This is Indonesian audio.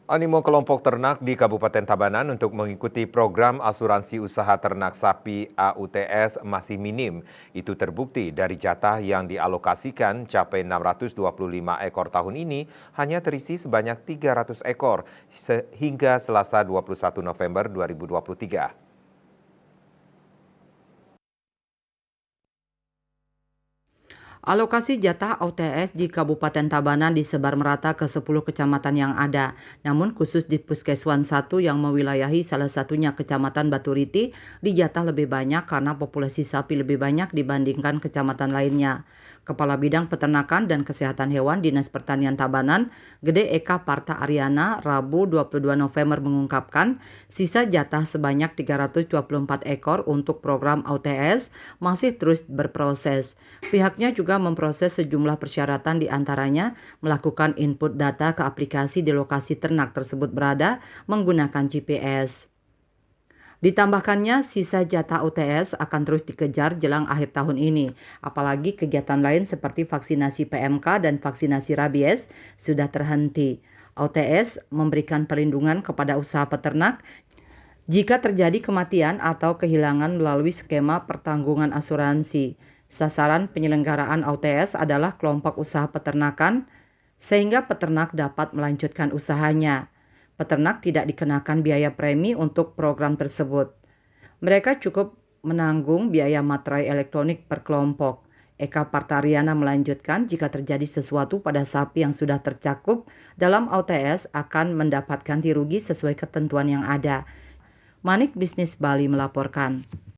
Animo kelompok ternak di Kabupaten Tabanan untuk mengikuti program asuransi usaha ternak sapi AUTS masih minim. Itu terbukti dari jatah yang dialokasikan capai 625 ekor tahun ini hanya terisi sebanyak 300 ekor hingga Selasa 21 November 2023. Alokasi jatah OTS di Kabupaten Tabanan disebar merata ke 10 kecamatan yang ada. Namun khusus di Puskeswan 1 yang mewilayahi salah satunya Kecamatan Baturiti dijatah lebih banyak karena populasi sapi lebih banyak dibandingkan kecamatan lainnya. Kepala Bidang Peternakan dan Kesehatan Hewan Dinas Pertanian Tabanan, Gede Eka Parta Ariana, Rabu 22 November mengungkapkan sisa jatah sebanyak 324 ekor untuk program OTS masih terus berproses. Pihaknya juga memproses sejumlah persyaratan di antaranya melakukan input data ke aplikasi di lokasi ternak tersebut berada menggunakan GPS. Ditambahkannya, sisa jatah UTS akan terus dikejar jelang akhir tahun ini. Apalagi kegiatan lain seperti vaksinasi PMK dan vaksinasi rabies sudah terhenti. UTS memberikan perlindungan kepada usaha peternak jika terjadi kematian atau kehilangan melalui skema pertanggungan asuransi. Sasaran penyelenggaraan OTS adalah kelompok usaha peternakan, sehingga peternak dapat melanjutkan usahanya. Peternak tidak dikenakan biaya premi untuk program tersebut. Mereka cukup menanggung biaya materai elektronik per kelompok. Eka Partariana melanjutkan jika terjadi sesuatu pada sapi yang sudah tercakup dalam OTS akan mendapatkan ganti rugi sesuai ketentuan yang ada. Manik Bisnis Bali melaporkan.